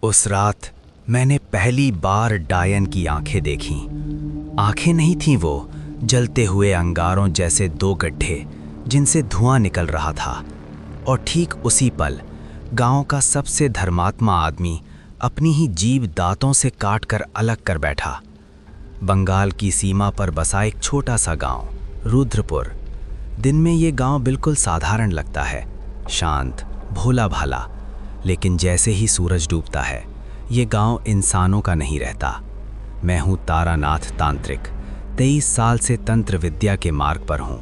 उस रात मैंने पहली बार डायन की आंखें देखीं। आंखें नहीं थीं वो, जलते हुए अंगारों जैसे दो गड्ढे जिनसे धुआं निकल रहा था। और ठीक उसी पल गांव का सबसे धर्मात्मा आदमी अपनी ही जीभ दांतों से काट कर अलग कर बैठा। बंगाल की सीमा पर बसा एक छोटा सा गांव, रुद्रपुर। दिन में ये गांव बिल्कुल साधारण लगता है, शांत, भोला भाला। लेकिन जैसे ही सूरज डूबता है, ये गांव इंसानों का नहीं रहता। मैं हूँ तारानाथ तांत्रिक, 23 साल से तंत्र विद्या के मार्ग पर हूँ।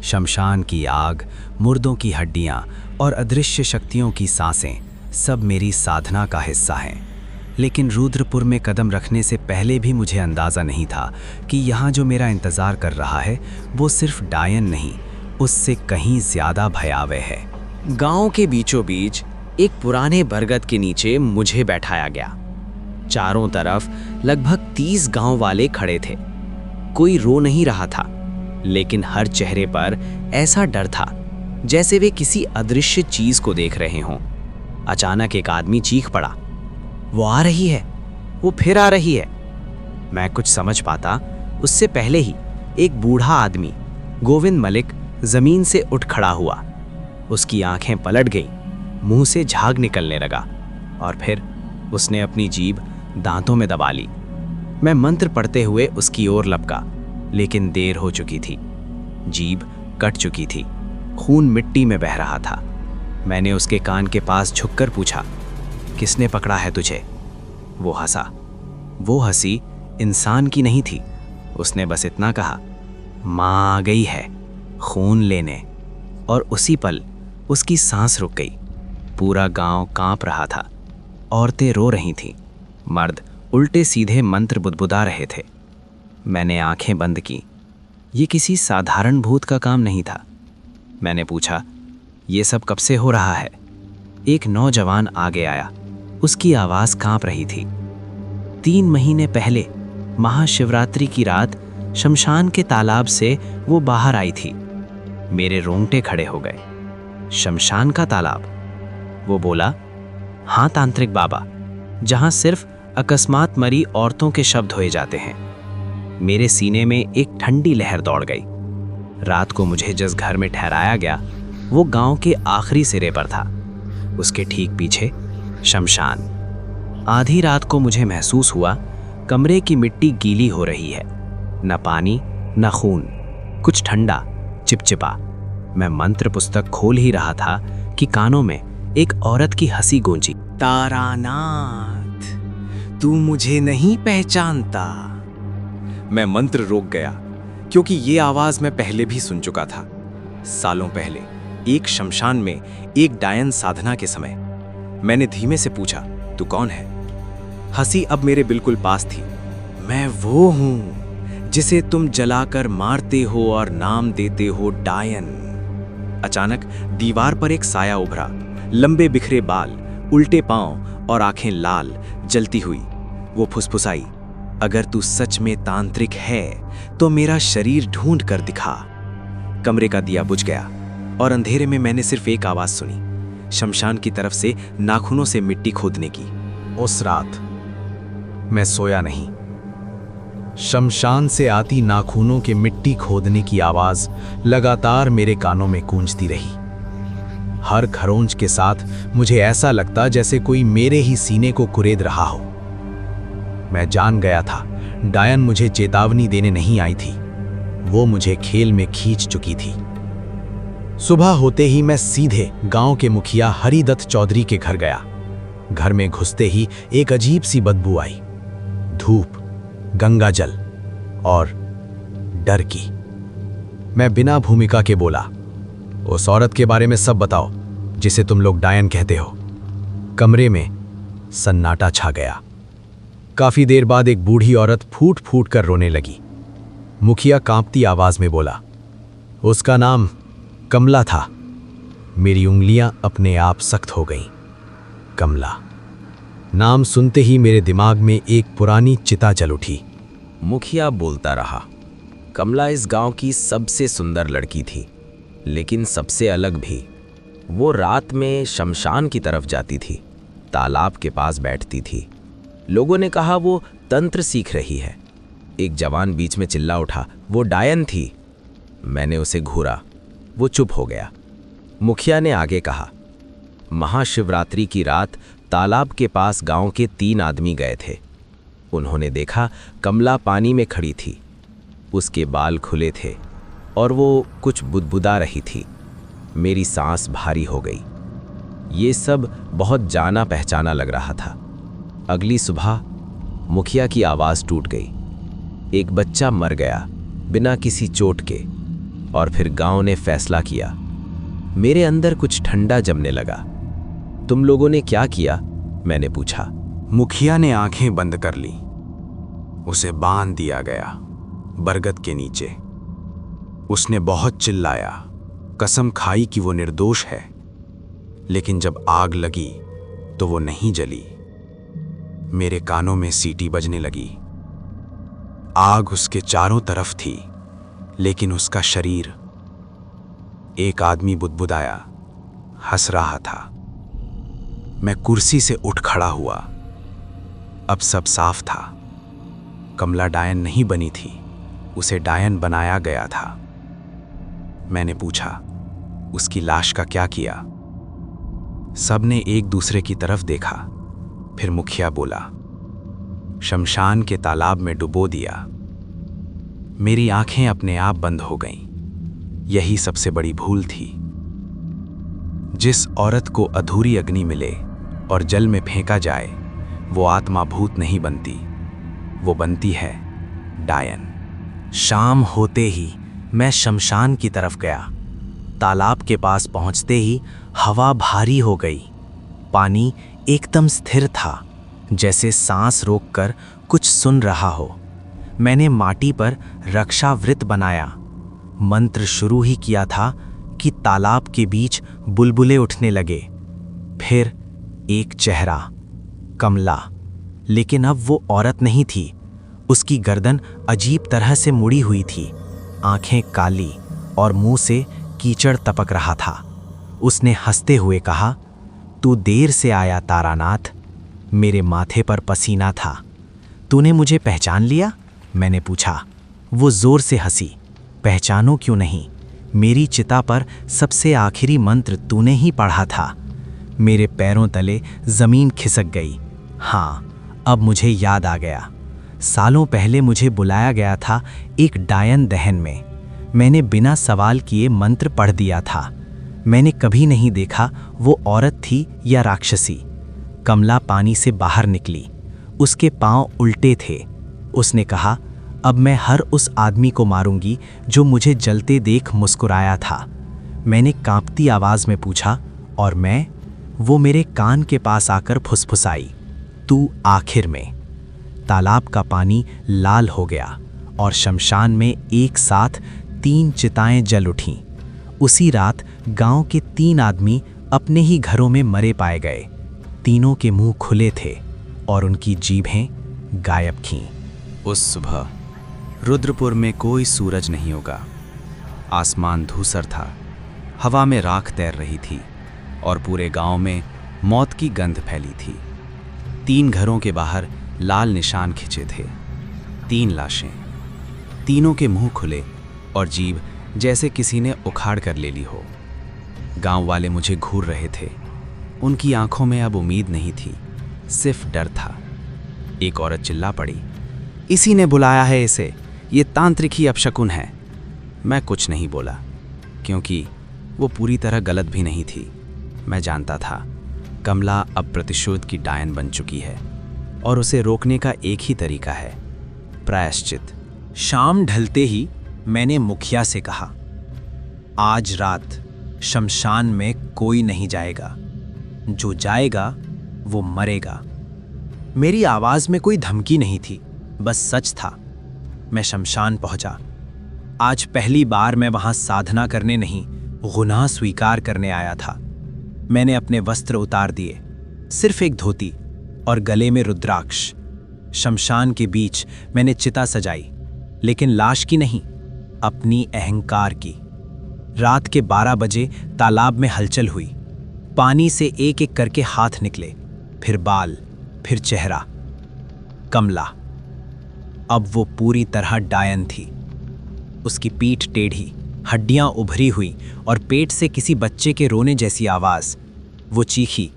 शमशान की आग, मुर्दों की हड्डियाँ और अदृश्य शक्तियों की सांसें सब मेरी साधना का हिस्सा हैं। लेकिन रुद्रपुर में कदम रखने से पहले भी मुझे अंदाज़ा नहीं था कि यहाँ जो मेरा इंतज़ार कर रहा है वो सिर्फ डायन नहीं, उससे कहीं ज़्यादा भयावह है। गांव के बीचों बीच एक पुराने बरगद के नीचे मुझे बैठाया गया। चारों तरफ लगभग 30 गांव वाले खड़े थे। कोई रो नहीं रहा था, लेकिन हर चेहरे पर ऐसा डर था जैसे वे किसी अदृश्य चीज को देख रहे हों। अचानक एक आदमी चीख पड़ा, वो आ रही है, वो फिर आ रही है। मैं कुछ समझ पाता उससे पहले ही एक बूढ़ा आदमी, गोविंद मलिक, जमीन से उठ खड़ा हुआ। उसकी आंखें पलट गईं, मुंह से झाग निकलने लगा और फिर उसने अपनी जीभ दांतों में दबा ली। मैं मंत्र पढ़ते हुए उसकी ओर लपका, लेकिन देर हो चुकी थी। जीभ कट चुकी थी, खून मिट्टी में बह रहा था। मैंने उसके कान के पास झुककर पूछा, किसने पकड़ा है तुझे? वो हंसा। वो हंसी इंसान की नहीं थी। उसने बस इतना कहा, माँ आ गई है खून लेने। और उसी पल उसकी सांस रुक गई। पूरा गांव कांप रहा था। औरतें रो रही थीं, मर्द उल्टे सीधे मंत्र बुदबुदा रहे थे। मैंने आंखें बंद की। ये किसी साधारण भूत का काम नहीं था। मैंने पूछा, ये सब कब से हो रहा है? एक नौजवान आगे आया। उसकी आवाज़ कांप रही थी। 3 महीने पहले महाशिवरात्रि की रात शमशान के तालाब से वो बाहर आई थी। मेरे रोंगटे खड़े हो गए। शमशान का तालाब? वो बोला, हाँ तांत्रिक बाबा, जहां सिर्फ अकस्मात मरी औरतों के शब्द होए जाते हैं। मेरे सीने में एक ठंडी लहर दौड़ गई। रात को मुझे जिस घर में ठहराया गया वो गांव के आखिरी सिरे पर था। उसके ठीक पीछे शमशान। आधी रात को मुझे महसूस हुआ कमरे की मिट्टी गीली हो रही है। न पानी न खून, कुछ ठंडा, चिपचिपा। मैं मंत्र पुस्तक खोल ही रहा था कि कानों में एक औरत की हंसी गूंजी, तारानाथ, तू मुझे नहीं पहचानता। मैं मंत्र रोक गया, क्योंकि ये आवाज मैं पहले भी सुन चुका था। सालों पहले एक शमशान में एक डायन साधना के समय। मैंने धीमे से पूछा, तू कौन है? हंसी अब मेरे बिल्कुल पास थी। मैं वो हूं जिसे तुम जलाकर मारते हो और नाम देते हो डायन। अचानक दीवार पर एक साया उभरा, लंबे बिखरे बाल, उल्टे पांव और आंखें लाल जलती हुई। वो फुसफुसाई, अगर तू सच में तांत्रिक है तो मेरा शरीर ढूंढ कर दिखा। कमरे का दिया बुझ गया और अंधेरे में मैंने सिर्फ एक आवाज सुनी, शमशान की तरफ से नाखूनों से मिट्टी खोदने की। उस रात मैं सोया नहीं। शमशान से आती नाखूनों के मिट्टी खोदने की आवाज लगातार मेरे कानों में गूंजती रही। हर खरोंच के साथ मुझे ऐसा लगता जैसे कोई मेरे ही सीने को कुरेद रहा हो। मैं जान गया था डायन मुझे चेतावनी देने नहीं आई थी, वो मुझे खेल में खींच चुकी थी। सुबह होते ही मैं सीधे गांव के मुखिया हरिदत्त चौधरी के घर गया। घर में घुसते ही एक अजीब सी बदबू आई, धूप, गंगाजल और डर की। मैं बिना भूमिका के बोला, उस औरत के बारे में सब बताओ जिसे तुम लोग डायन कहते हो। कमरे में सन्नाटा छा गया। काफी देर बाद एक बूढ़ी औरत फूट फूट कर रोने लगी। मुखिया कांपती आवाज में बोला, उसका नाम कमला था। मेरी उंगलियां अपने आप सख्त हो गईं। कमला नाम सुनते ही मेरे दिमाग में एक पुरानी चिता जल उठी। मुखिया बोलता रहा, कमला इस गांव की सबसे सुंदर लड़की थी, लेकिन सबसे अलग भी। वो रात में शमशान की तरफ जाती थी, तालाब के पास बैठती थी। लोगों ने कहा वो तंत्र सीख रही है। एक जवान बीच में चिल्ला उठा, वो डायन थी। मैंने उसे घूरा, वो चुप हो गया। मुखिया ने आगे कहा, महाशिवरात्रि की रात तालाब के पास गांव के 3 आदमी गए थे। उन्होंने देखा कमला पानी में खड़ी थी। उसके बाल खुले थे और वो कुछ बुदबुदा रही थी। मेरी सांस भारी हो गई। ये सब बहुत जाना पहचाना लग रहा था। अगली सुबह मुखिया की आवाज़ टूट गई। एक बच्चा मर गया बिना किसी चोट के। और फिर गांव ने फैसला किया। मेरे अंदर कुछ ठंडा जमने लगा। तुम लोगों ने क्या किया? मैंने पूछा। मुखिया ने आंखें बंद कर ली। उसे बांध दिया गया बरगद के नीचे। उसने बहुत चिल्लाया, कसम खाई कि वो निर्दोष है। लेकिन जब आग लगी तो वो नहीं जली। मेरे कानों में सीटी बजने लगी। आग उसके चारों तरफ थी, लेकिन उसका शरीर। एक आदमी बुदबुदाया, हंस रहा था। मैं कुर्सी से उठ खड़ा हुआ। अब सब साफ था। कमला डायन नहीं बनी थी, उसे डायन बनाया गया था। मैंने पूछा, उसकी लाश का क्या किया? सबने एक दूसरे की तरफ देखा। फिर मुखिया बोला, शमशान के तालाब में डुबो दिया। मेरी आंखें अपने आप बंद हो गईं। यही सबसे बड़ी भूल थी। जिस औरत को अधूरी अग्नि मिले और जल में फेंका जाए, वो आत्मा भूत नहीं बनती, वो बनती है डायन। शाम होते ही मैं शमशान की तरफ गया। तालाब के पास पहुंचते ही हवा भारी हो गई। पानी एकदम स्थिर था, जैसे सांस रोककर कुछ सुन रहा हो। मैंने माटी पर रक्षावृत बनाया। मंत्र शुरू ही किया था कि तालाब के बीच बुलबुले उठने लगे। फिर एक चेहरा, कमला। लेकिन अब वो औरत नहीं थी। उसकी गर्दन अजीब तरह से मुड़ी हुई थी, आंखें काली और मुंह से कीचड़ टपक रहा था। उसने हंसते हुए कहा, तू देर से आया तारानाथ। मेरे माथे पर पसीना था। तूने मुझे पहचान लिया? मैंने पूछा। वो जोर से हंसी। पहचानो क्यों नहीं, मेरी चिता पर सबसे आखिरी मंत्र तूने ही पढ़ा था। मेरे पैरों तले जमीन खिसक गई। हाँ, अब मुझे याद आ गया। सालों पहले मुझे बुलाया गया था एक डायन दहन में। मैंने बिना सवाल किए मंत्र पढ़ दिया था। मैंने कभी नहीं देखा वो औरत थी या राक्षसी। कमला पानी से बाहर निकली। उसके पांव उल्टे थे। उसने कहा, अब मैं हर उस आदमी को मारूंगी जो मुझे जलते देख मुस्कुराया था। मैंने कांपती आवाज में पूछा, और मैं? वो मेरे कान के पास आकर फुसफुसाई, तू आखिर में। तालाब का पानी लाल हो गया और शमशान में एक साथ 3 चिताएं जल उठीं। उसी रात गांव के 3 आदमी अपने ही घरों में मरे पाए गए। तीनों के मुंह खुले थे और उनकी जीभें गायब थीं। उस सुबह रुद्रपुर में कोई सूरज नहीं होगा। आसमान धूसर था, हवा में राख तैर रही थी और पूरे गांव में मौत की गंध फैली थी। 3 घरों के बाहर लाल निशान खिंचे थे। 3 लाशें, तीनों के मुंह खुले और जीभ जैसे किसी ने उखाड़ कर ले ली हो। गांव वाले मुझे घूर रहे थे। उनकी आंखों में अब उम्मीद नहीं थी, सिर्फ डर था। एक औरत चिल्ला पड़ी, इसी ने बुलाया है इसे, ये तांत्रिक ही अपशकुन है। मैं कुछ नहीं बोला, क्योंकि वो पूरी तरह गलत भी नहीं थी। मैं जानता था कमला अब प्रतिशोध की डायन बन चुकी है और उसे रोकने का एक ही तरीका है, प्रायश्चित। शाम ढलते ही मैंने मुखिया से कहा, आज रात शमशान में कोई नहीं जाएगा। जो जाएगा वो मरेगा। मेरी आवाज में कोई धमकी नहीं थी, बस सच था। मैं शमशान पहुंचा। आज पहली बार मैं वहां साधना करने नहीं, गुनाह स्वीकार करने आया था। मैंने अपने वस्त्र उतार दिए, सिर्फ एक धोती और गले में रुद्राक्ष। शमशान के बीच मैंने चिता सजाई, लेकिन लाश की नहीं, अपनी अहंकार की। रात के 12 बजे तालाब में हलचल हुई। पानी से एक एक करके हाथ निकले, फिर बाल, फिर चेहरा। कमला। अब वो पूरी तरह डायन थी। उसकी पीठ टेढ़ी, हड्डियां उभरी हुई और पेट से किसी बच्चे के रोने जैसी आवाज। वो चीखी,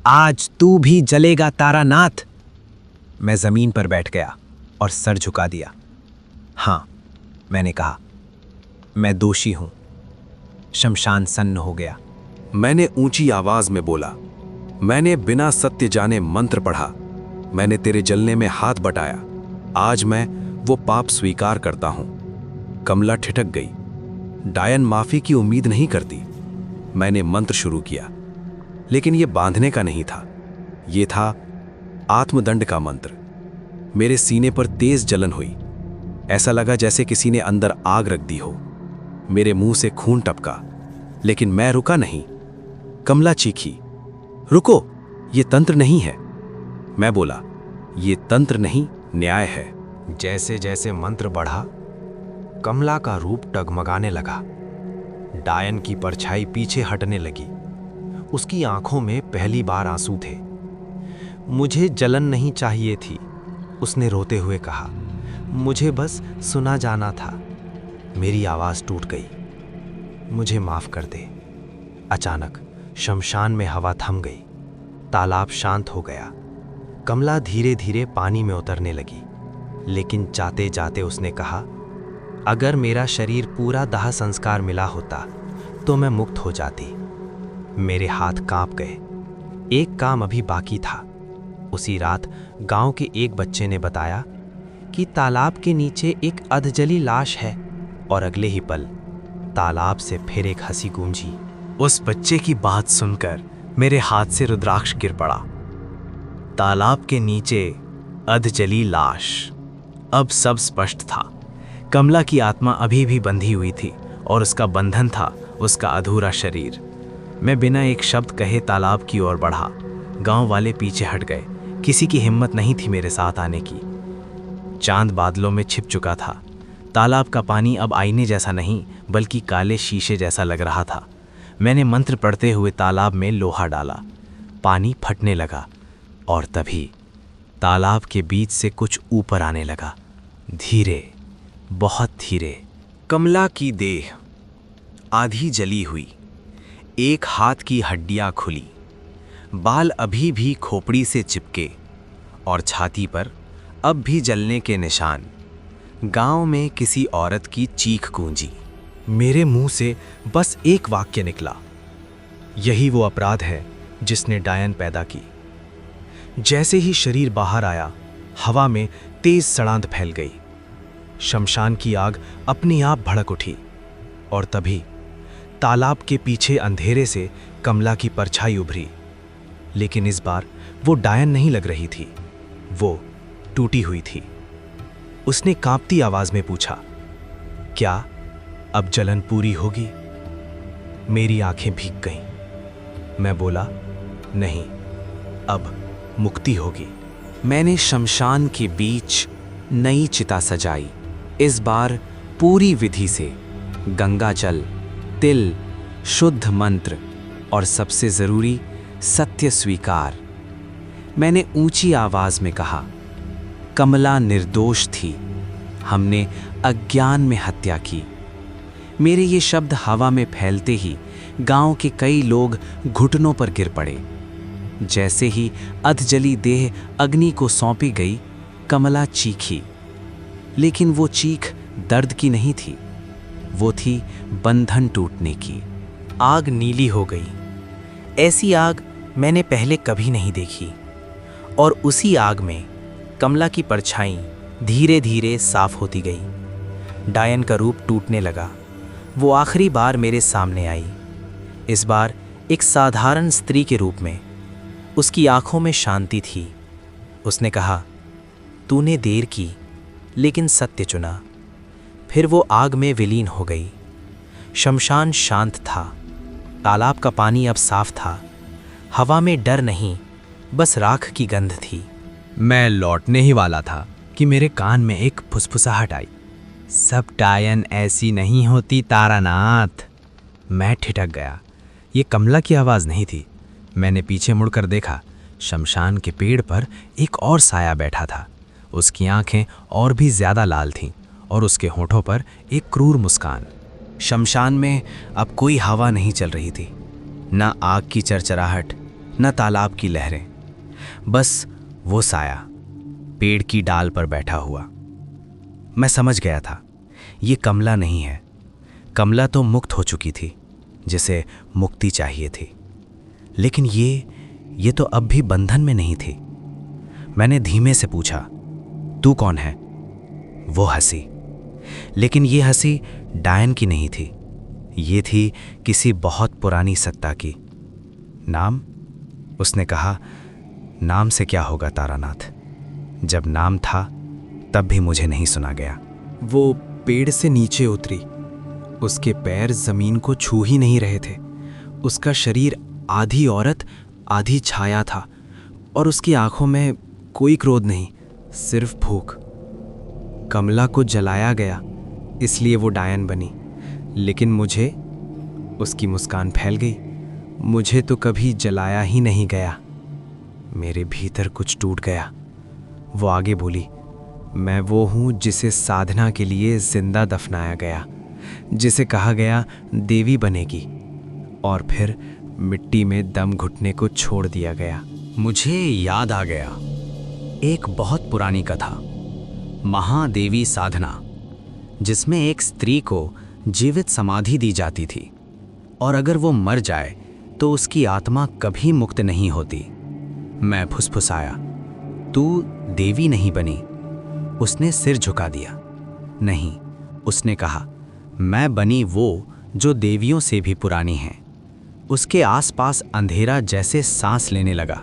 आज तू भी जलेगा तारानाथ। मैं जमीन पर बैठ गया और सर झुका दिया। हाँ, मैंने कहा, मैं दोषी हूं। शमशान सन्न हो गया। मैंने ऊंची आवाज में बोला, मैंने बिना सत्य जाने मंत्र पढ़ा, मैंने तेरे जलने में हाथ बटाया, आज मैं वो पाप स्वीकार करता हूं। कमला ठिठक गई। डायन माफी की उम्मीद नहीं करती। मैंने मंत्र शुरू किया, लेकिन यह बांधने का नहीं था, यह था आत्मदंड का मंत्र। मेरे सीने पर तेज जलन हुई। ऐसा लगा जैसे किसी ने अंदर आग रख दी हो। मेरे मुंह से खून टपका, लेकिन मैं रुका नहीं। कमला चीखी, रुको, ये तंत्र नहीं है। मैं बोला, ये तंत्र नहीं, न्याय है। जैसे जैसे मंत्र बढ़ा, कमला का रूप डगमगाने लगा। डायन की परछाई पीछे हटने लगी। उसकी आंखों में पहली बार आंसू थे। मुझे जलन नहीं चाहिए थी, उसने रोते हुए कहा। मुझे बस सुना जाना था। मेरी आवाज टूट गई। मुझे माफ कर दे। अचानक शमशान में हवा थम गई। तालाब शांत हो गया। कमला धीरे धीरे पानी में उतरने लगी, लेकिन जाते जाते उसने कहा, अगर मेरा शरीर पूरा दाह संस्कार मिला होता तो मैं मुक्त हो जाती। मेरे हाथ कांप गए। एक काम अभी बाकी था। उसी रात गांव के एक बच्चे ने बताया कि तालाब के नीचे एक अधजली लाश है, और अगले ही पल तालाब से फिर एक हंसी गूंजी। उस बच्चे की बात सुनकर मेरे हाथ से रुद्राक्ष गिर पड़ा। तालाब के नीचे अधजली लाश। अब सब स्पष्ट था। कमला की आत्मा अभी भी बंधी हुई थी, और उसका बंधन था उसका अधूरा शरीर। मैं बिना एक शब्द कहे तालाब की ओर बढ़ा। गांव वाले पीछे हट गए। किसी की हिम्मत नहीं थी मेरे साथ आने की। चांद बादलों में छिप चुका था। तालाब का पानी अब आईने जैसा नहीं, बल्कि काले शीशे जैसा लग रहा था। मैंने मंत्र पढ़ते हुए तालाब में लोहा डाला। पानी फटने लगा, और तभी तालाब के बीच से कुछ ऊपर आने लगा, धीरे, बहुत धीरे। कमला की देह आधी जली हुई। एक हाथ की हड्डियां खुली, बाल अभी भी खोपड़ी से चिपके, और छाती पर अब भी जलने के निशान। गांव में किसी औरत की चीख गूंजी। मेरे मुंह से बस एक वाक्य निकला, यही वो अपराध है जिसने डायन पैदा की। जैसे ही शरीर बाहर आया, हवा में तेज सड़ांध फैल गई। शमशान की आग अपने आप भड़क उठी, और तभी तालाब के पीछे अंधेरे से कमला की परछाई उभरी। लेकिन इस बार वो डायन नहीं लग रही थी, वो टूटी हुई थी। उसने कांपती आवाज में पूछा, क्या अब जलन पूरी होगी? मेरी आंखें भीग गईं। मैं बोला, नहीं, अब मुक्ति होगी। मैंने शमशान के बीच नई चिता सजाई। इस बार पूरी विधि से गंगा जल, तिल, शुद्ध मंत्र और सबसे जरूरी सत्य स्वीकार। मैंने ऊंची आवाज में कहा, कमला निर्दोष थी, हमने अज्ञान में हत्या की। मेरे ये शब्द हवा में फैलते ही गांव के कई लोग घुटनों पर गिर पड़े। जैसे ही अधजली देह अग्नि को सौंपी गई, कमला चीखी। लेकिन वो चीख दर्द की नहीं थी, वो थी बंधन टूटने की। आग नीली हो गई। ऐसी आग मैंने पहले कभी नहीं देखी। और उसी आग में कमला की परछाई धीरे धीरे साफ होती गई। डायन का रूप टूटने लगा। वो आखिरी बार मेरे सामने आई, इस बार एक साधारण स्त्री के रूप में। उसकी आंखों में शांति थी। उसने कहा, तूने देर की, लेकिन सत्य चुना। फिर वो आग में विलीन हो गई। शमशान शांत था। तालाब का पानी अब साफ था। हवा में डर नहीं, बस राख की गंध थी। मैं लौटने ही वाला था कि मेरे कान में एक फुसफुसाहट आई। सब डायन ऐसी नहीं होती तारानाथ। मैं ठिठक गया। ये कमला की आवाज़ नहीं थी। मैंने पीछे मुड़कर देखा। शमशान के पेड़ पर एक और साया बैठा था। उसकी आंखें और भी ज्यादा लाल थीं और उसके होठों पर एक क्रूर मुस्कान। शमशान में अब कोई हवा नहीं चल रही थी, न आग की चरचराहट, न तालाब की लहरें, बस वो साया पेड़ की डाल पर बैठा हुआ। मैं समझ गया था, ये कमला नहीं है। कमला तो मुक्त हो चुकी थी, जिसे मुक्ति चाहिए थी, लेकिन ये तो अब भी बंधन में नहीं थी। मैंने धीमे से पूछा, तू कौन है? वो हंसी, लेकिन ये हंसी डायन की नहीं थी, ये थी किसी बहुत पुरानी सत्ता की। नाम? उसने कहा, नाम से क्या होगा तारानाथ, जब नाम था तब भी मुझे नहीं सुना गया। वो पेड़ से नीचे उतरी। उसके पैर जमीन को छू ही नहीं रहे थे। उसका शरीर आधी औरत आधी छाया था और उसकी आंखों में कोई क्रोध नहीं, सिर्फ भूख। कमला को जलाया गया इसलिए वो डायन बनी, लेकिन मुझे, उसकी मुस्कान फैल गई, मुझे तो कभी जलाया ही नहीं गया। मेरे भीतर कुछ टूट गया। वो आगे बोली, मैं वो हूँ जिसे साधना के लिए जिंदा दफनाया गया, जिसे कहा गया देवी बनेगी, और फिर मिट्टी में दम घुटने को छोड़ दिया गया। मुझे याद आ गया एक बहुत पुरानी कथा, महादेवी साधना, जिसमें एक स्त्री को जीवित समाधि दी जाती थी और अगर वो मर जाए तो उसकी आत्मा कभी मुक्त नहीं होती। मैं फुसफुसाया, तू देवी नहीं बनी? उसने सिर झुका दिया। नहीं, उसने कहा, मैं बनी वो जो देवियों से भी पुरानी है। उसके आसपास अंधेरा जैसे सांस लेने लगा।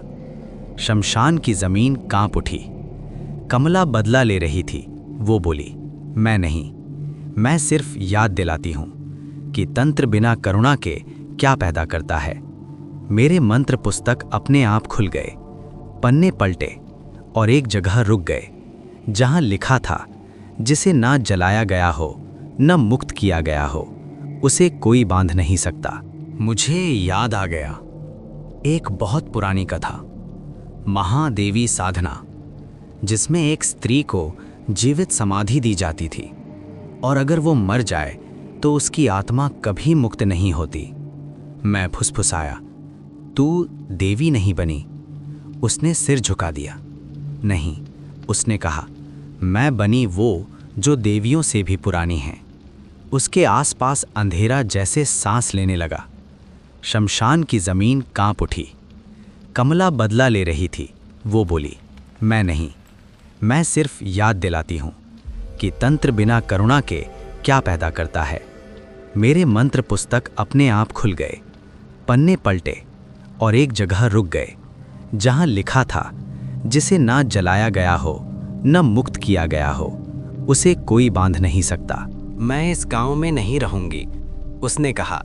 शमशान की जमीन कांप उठी। कमला बदला ले रही थी। वो बोली, मैं नहीं, मैं सिर्फ याद दिलाती हूं कि तंत्र बिना करुणा के क्या पैदा करता है। मेरे मंत्र पुस्तक अपने आप खुल गए, पन्ने पलटे और एक जगह रुक गए जहां लिखा था, जिसे ना जलाया गया हो न मुक्त किया गया हो, उसे कोई बांध नहीं सकता। मुझे याद आ गया एक बहुत पुरानी कथा, महादेवी साधना, जिसमें एक स्त्री को जीवित समाधि दी जाती थी और अगर वो मर जाए तो उसकी आत्मा कभी मुक्त नहीं होती। मैं फुसफुसाया, तू देवी नहीं बनी? उसने सिर झुका दिया। नहीं, उसने कहा, मैं बनी वो जो देवियों से भी पुरानी है। उसके आसपास अंधेरा जैसे सांस लेने लगा। शमशान की जमीन कांप उठी। कमला बदला ले रही थी। वो बोली, मैं नहीं, मैं सिर्फ याद दिलाती हूं कि तंत्र बिना करुणा के क्या पैदा करता है। मेरे मंत्र पुस्तक अपने आप खुल गए, पन्ने पलटे और एक जगह रुक गए जहां लिखा था, जिसे ना जलाया गया हो न मुक्त किया गया हो, उसे कोई बांध नहीं सकता। मैं इस गांव में नहीं रहूंगी, उसने कहा,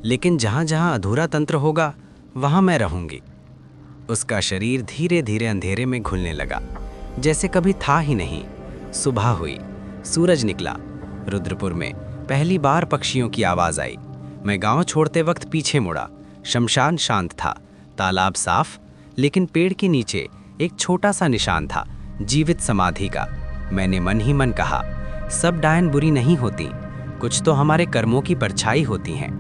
लेकिन जहां जहां अधूरा तंत्र होगा वहां मैं रहूंगी। उसका शरीर धीरे धीरे अंधेरे में घुलने लगा, जैसे कभी था ही नहीं। सुबह हुई, सूरज निकला। रुद्रपुर में पहली बार पक्षियों की आवाज आई। मैं गांव छोड़ते वक्त पीछे मुड़ा। शमशान शांत था, तालाब साफ, लेकिन पेड़ के नीचे एक छोटा सा निशान था, जीवित समाधि का। मैंने मन ही मन कहा, सब डायन बुरी नहीं होती, कुछ तो हमारे कर्मों की परछाई होती हैं।